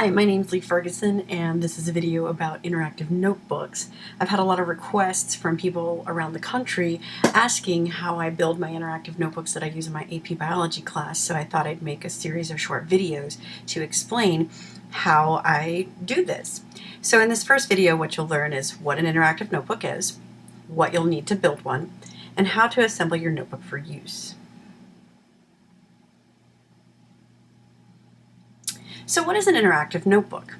Hi, my name's Lee Ferguson, and this is a video about interactive notebooks. I've had a lot of requests from people around the country asking how I build my interactive notebooks that I use in my AP Biology class, so I thought I'd make a series of short videos to explain how I do this. So in this first video, what you'll learn is what an interactive notebook is, what you'll need to build one, and how to assemble your notebook for use. So what is an interactive notebook?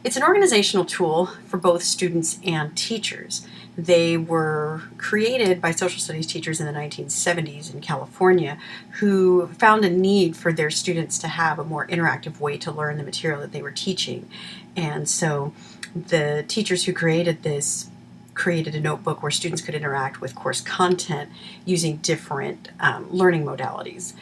It's an organizational tool for both students and teachers. They were created by social studies teachers in the 1970s in California who found a need for their students to have a more interactive way to learn the material that they were teaching. And so the teachers who created this created a notebook where students could interact with course content using different learning modalities.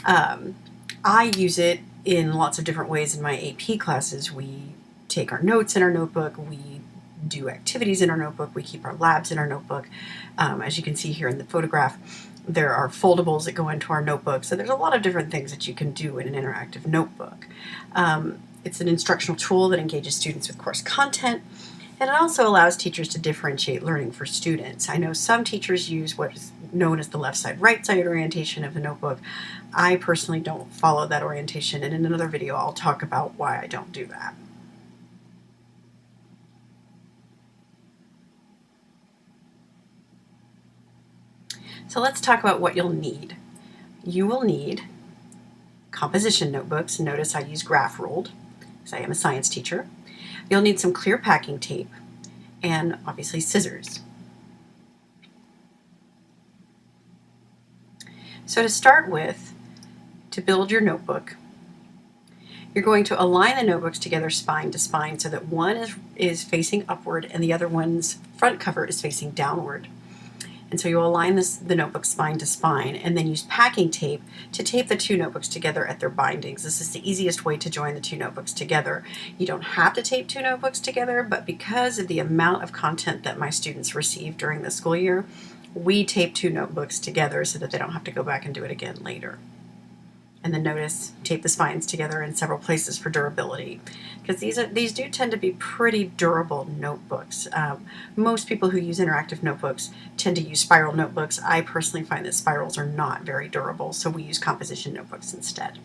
I use it in lots of different ways in my AP classes. We take our notes in our notebook, we do activities in our notebook, we keep our labs in our notebook. As you can see here in the photograph, there are foldables that go into our notebook. So there's a lot of different things that you can do in an interactive notebook. It's an instructional tool that engages students with course content, and it also allows teachers to differentiate learning for students. I know some teachers use what is known as the left side, right side orientation of the notebook. I personally don't follow that orientation, and in another video I'll talk about why I don't do that. So let's talk about what you'll need. You will need composition notebooks. Notice I use graph ruled because I am a science teacher. You'll need some clear packing tape and obviously scissors. So to start with, to build your notebook, you're going to align the notebooks together spine to spine so that one is facing upward and the other one's front cover is facing downward. And so you'll align the notebook spine to spine and then use packing tape to tape the two notebooks together at their bindings. This is the easiest way to join the two notebooks together. You don't have to tape two notebooks together, but because of the amount of content that my students receive during the school year, we tape two notebooks together so that they don't have to go back and do it again later. And then notice, tape the spines together in several places for durability, because these do tend to be pretty durable notebooks. Most people who use interactive notebooks tend to use spiral notebooks. I personally find that spirals are not very durable, so we use composition notebooks instead.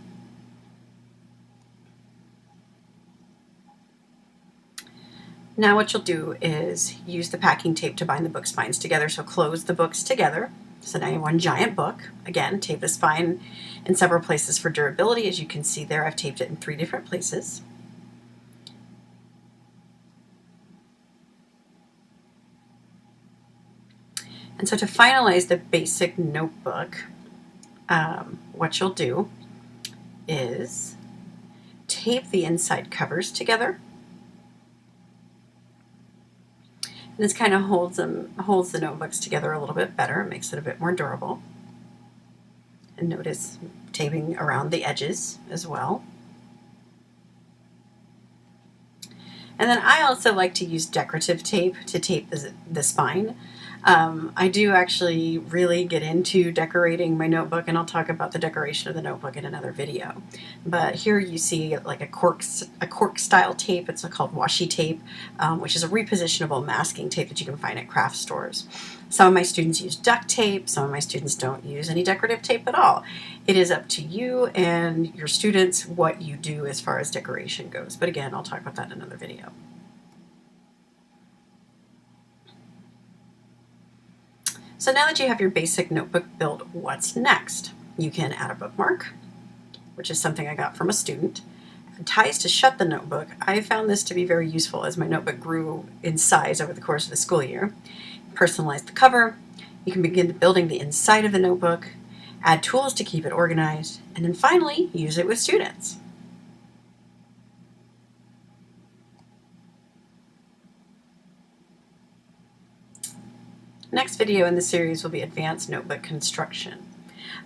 Now what you'll do is use the packing tape to bind the book spines together. So close the books together. So now you have one giant book. Again, tape the spine in several places for durability. As you can see there, I've taped it in 3 different places. And so to finalize the basic notebook, what you'll do is tape the inside covers together. And this kind of holds the notebooks together a little bit better, makes it a bit more durable. And notice taping around the edges as well. And then I also like to use decorative tape to tape the spine. I do actually really get into decorating my notebook, and I'll talk about the decoration of the notebook in another video. But here you see like a cork style tape. It's called washi tape, which is a repositionable masking tape that you can find at craft stores. Some of my students use duct tape, some of my students don't use any decorative tape at all. It is up to you and your students what you do as far as decoration goes. But again, I'll talk about that in another video. So now that you have your basic notebook built, what's next? You can add a bookmark, which is something I got from a student. Ties to shut the notebook. I found this to be very useful as my notebook grew in size over the course of the school year. Personalize the cover. You can begin building the inside of the notebook, add tools to keep it organized, and then finally use it with students. Next video in the series will be advanced notebook construction.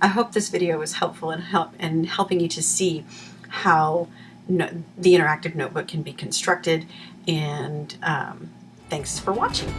I hope this video was helpful in helping you to see how the interactive notebook can be constructed, and thanks for watching.